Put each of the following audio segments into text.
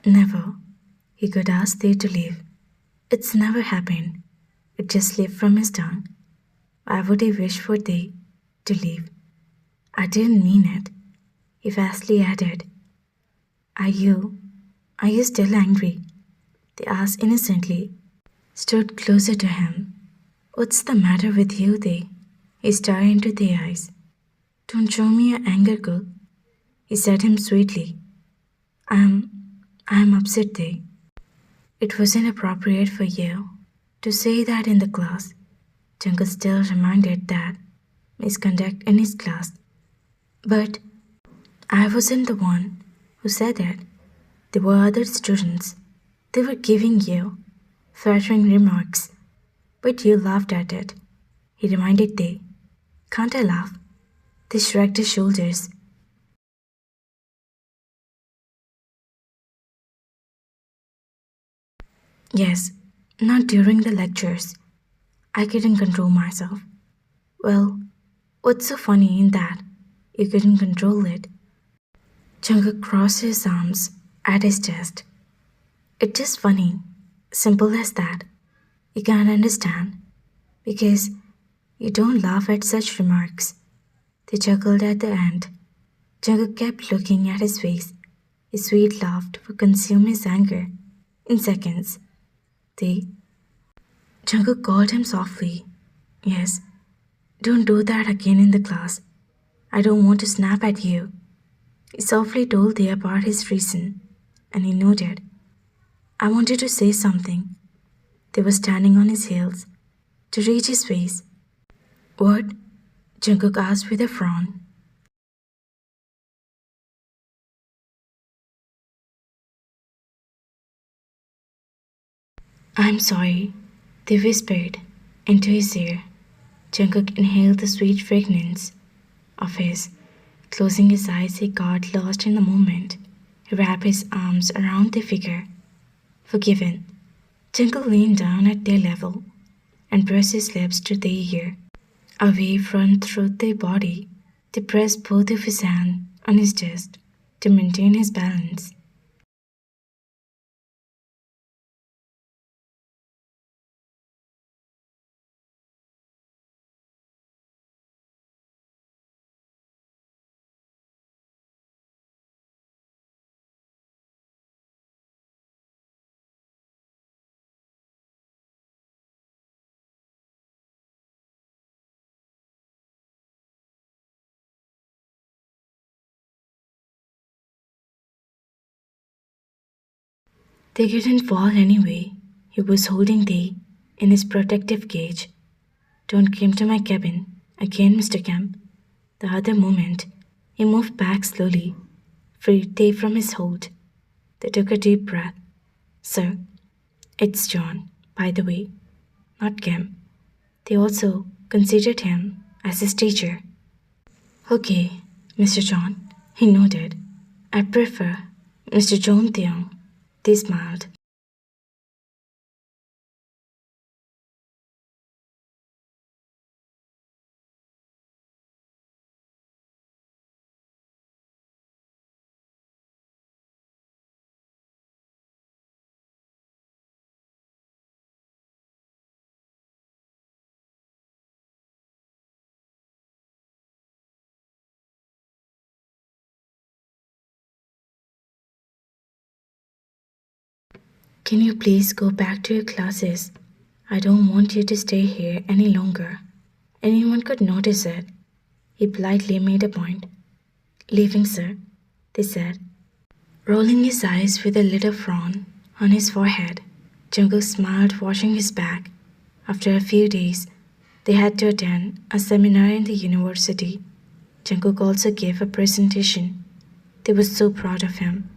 Never. He could ask they to leave. It's never happened. It just slipped from his tongue. Why would he wish for they to leave? I didn't mean it. He fastly added, Are you, are you still angry? They asked innocently, stood closer to him. What's the matter with you, they? He stared into their eyes. Don't show me your anger, girl. He said him sweetly. I'm upset, they. It wasn't appropriate for you to say that in the class. Jungkook still reminded that misconduct in his class. But I wasn't the one who said it. There were other students. They were giving you flattering remarks, but you laughed at it. He reminded they. Can't I laugh? They shrugged his shoulders. Yes, not during the lectures. I couldn't control myself. Well, what's so funny in that? You couldn't control it. Jungkook crossed his arms at his chest. It's just funny. Simple as that. You can't understand. Because you don't laugh at such remarks. They chuckled at the end. Jungkook kept looking at his face. His sweet laugh would consume his anger in seconds. They. Jungkook called him softly. Yes, don't do that again in the class. I don't want to snap at you. He softly told Thea about his reason, and he nodded. I wanted to say something. They were standing on his heels to reach his face. What? Jungkook asked with a frown. I'm sorry, they whispered into his ear. Jungkook inhaled the sweet fragrance of his. Closing his eyes, he got lost in the moment. He wrapped his arms around the figure. Forgiven. Jungkook leaned down at their level and pressed his lips to their ear. A wave ran through their body. They pressed both of his hands on his chest to maintain his balance. They couldn't fall anyway. He was holding Thea in his protective cage. Don't come to my cabin again, Mr. Kemp. The other moment, he moved back slowly, freed Thea from his hold. They took a deep breath. Sir, it's John, by the way, not Kemp. They also considered him as his teacher. Okay, Mr. John, he nodded. I prefer Mr. John Theong. They smiled. Can you please go back to your classes? I don't want you to stay here any longer. Anyone could notice it. He politely made a point. Leaving, sir, they said, rolling his eyes with a little frown on his forehead. Jungkook smiled, washing his back. After a few days, they had to attend a seminar in the university. Jungkook also gave a presentation. They were so proud of him.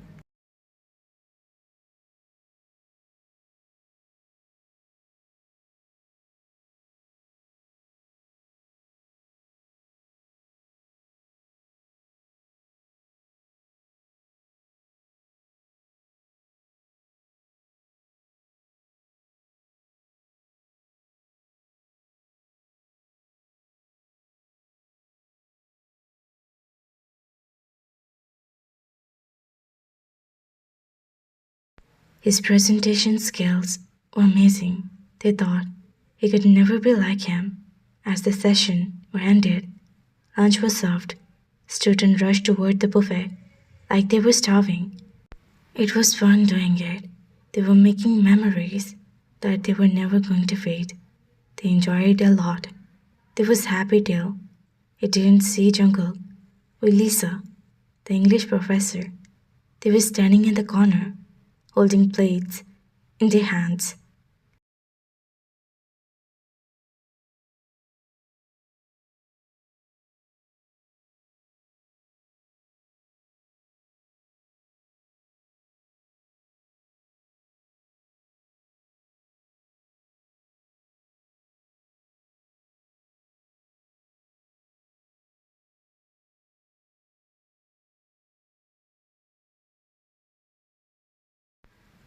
His presentation skills were amazing. They thought he could never be like him. As the session ended, lunch was served. Students rushed toward the buffet like they were starving. It was fun doing it. They were making memories that they were never going to fade. They enjoyed it a lot. There was happy till he didn't see Jungkook with Lisa, the English professor. They were standing in the corner, holding plates in their hands.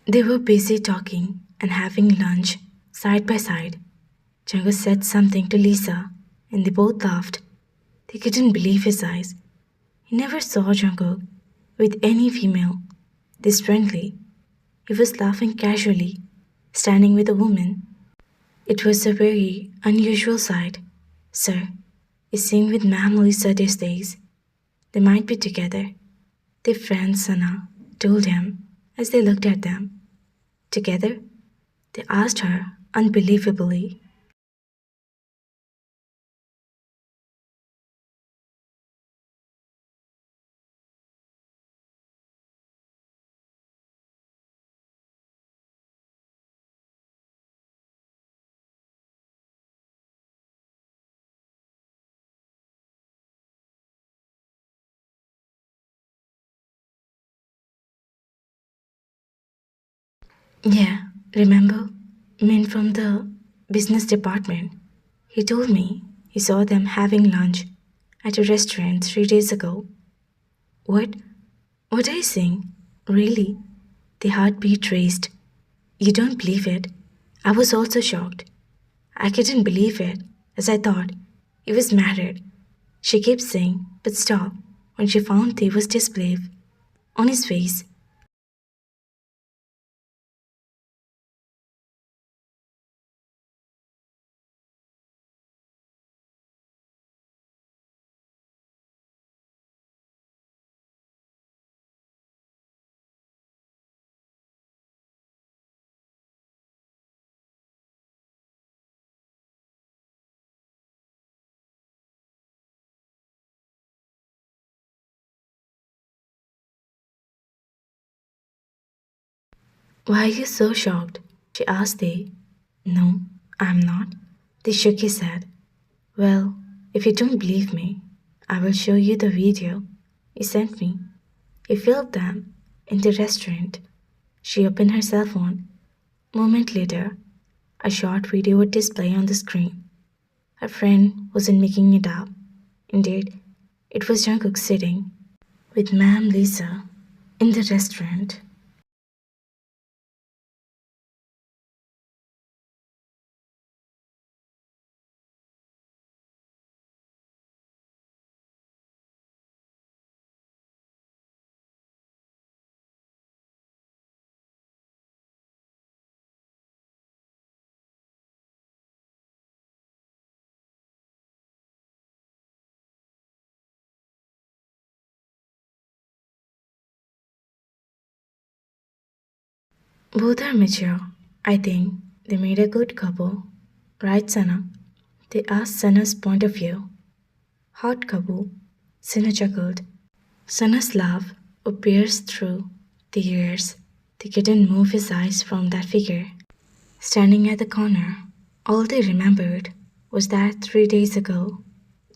They were busy talking and having lunch side by side. Jungkook said something to Lisa, and they both laughed. They couldn't believe his eyes. He never saw Jungkook with any female this friendly. He was laughing casually, standing with a woman. It was a very unusual sight. Sir is seen with Ma'am Lisa these days. They might be together. Their friend Sana told him as they looked at them. Together? They asked her unbelievably. Yeah, remember? Men from the business department. He told me he saw them having lunch at a restaurant 3 days ago. What? What are you saying? Really? The heartbeat raced. You don't believe it? I was also shocked. I couldn't believe it, as I thought he was married. She kept saying, but stopped when she found there was disbelief on his face. Why are you so shocked? She asked they. No, I'm not. They shook his head. Well, if you don't believe me, I will show you the video he sent me. He filmed them in the restaurant. She opened her cell phone. A moment later, a short video would display on the screen. Her friend wasn't making it up. Indeed, it was Jungkook sitting with Ma'am Lisa in the restaurant. Both are mature. I think they made a good couple. Right, Sana? They asked Sana's point of view. Hot couple. Sana chuckled. Sana's laugh pierced through the years. They couldn't move his eyes from that figure. Standing at the corner, all they remembered was that 3 days ago,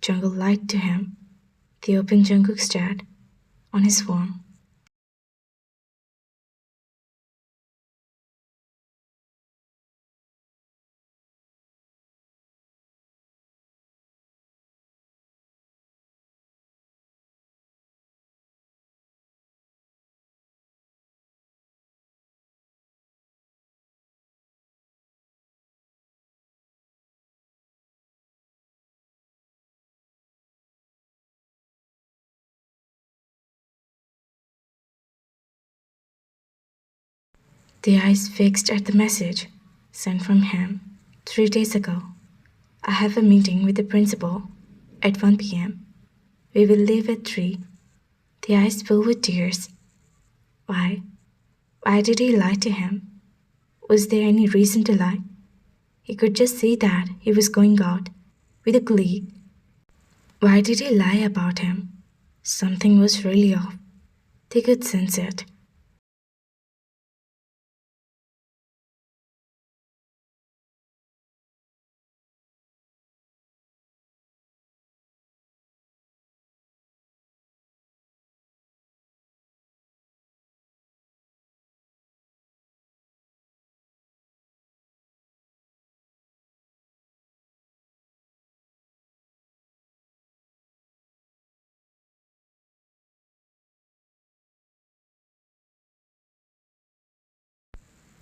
Jungkook lied to him. They opened Jungkook's chat on his phone. The eyes fixed at the message sent from him 3 days ago. I have a meeting with the principal at 1 p.m. We will leave at 3. The eyes filled with tears. Why? Why did he lie to him? Was there any reason to lie? He could just see that he was going out with a colleague. Why did he lie about him? Something was really off. They could sense it.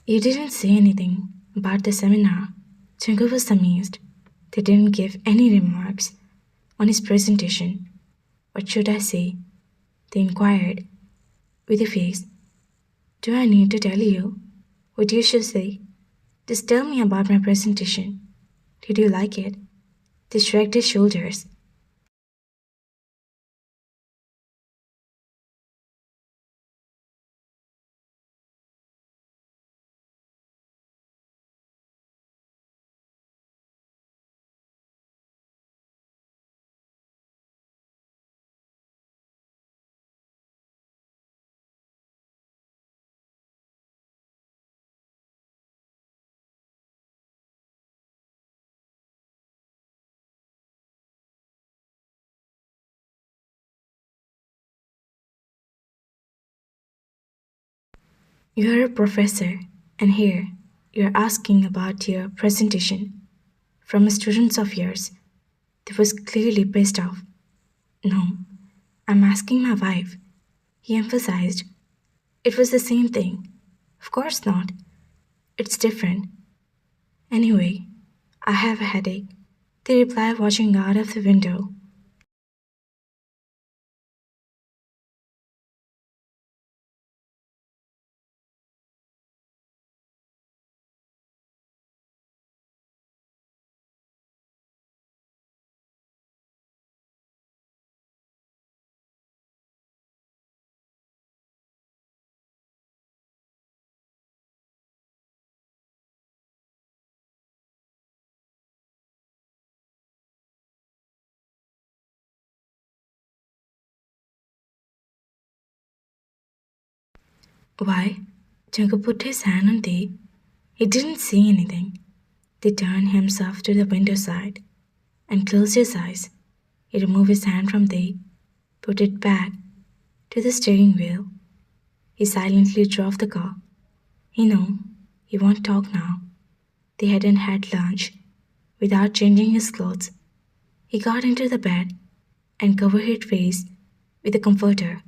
You didn't say anything about the seminar. Jungkook was amazed. They didn't give any remarks on his presentation. What should I say? They inquired with a face. Do I need to tell you what you should say? Just tell me about my presentation. Did you like it? They shrugged his shoulders. You're a professor, and here you're asking about your presentation from a student of yours. They was clearly pissed off. No, I'm asking my wife, he emphasized. It was the same thing. Of course not. It's different. Anyway, I have a headache. They replied, watching out of the window. Why? Jungkook put his hand on Tae. He didn't see anything. They turned himself to the window side and closed his eyes. He removed his hand from Tae, put it back to the steering wheel. He silently drove the car. He knew he won't talk now. They hadn't had lunch. Without changing his clothes, he got into the bed and covered his face with a comforter.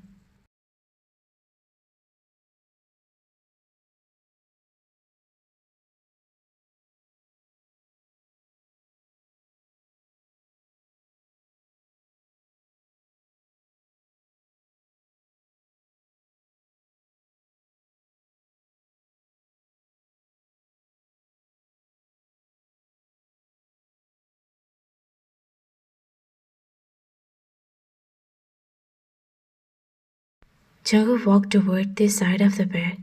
Jungkook walked toward the side of the bed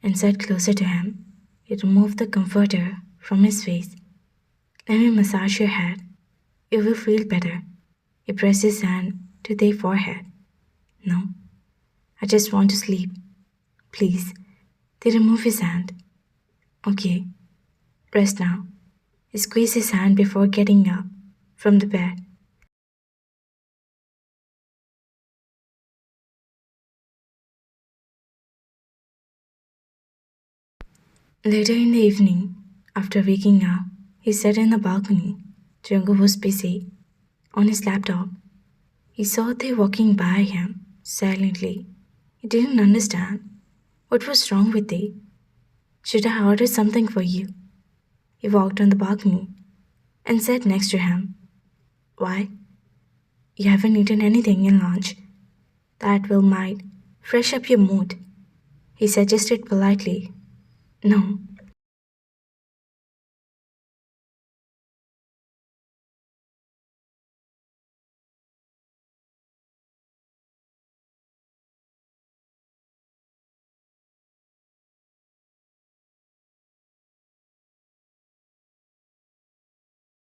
and sat closer to him. He removed the comforter from his face. Let me massage your head. You will feel better. He pressed his hand to their forehead. No, I just want to sleep. Please. They removed his hand. Okay, rest now. He squeezed his hand before getting up from the bed. Later in the evening, after waking up, he sat in the balcony. Jungkook was busy on his laptop. He saw they walking by him silently. He didn't understand. What was wrong with they? Should I order something for you? He walked on the balcony and sat next to him. Why? You haven't eaten anything in lunch. That will might fresh up your mood. He suggested politely. No,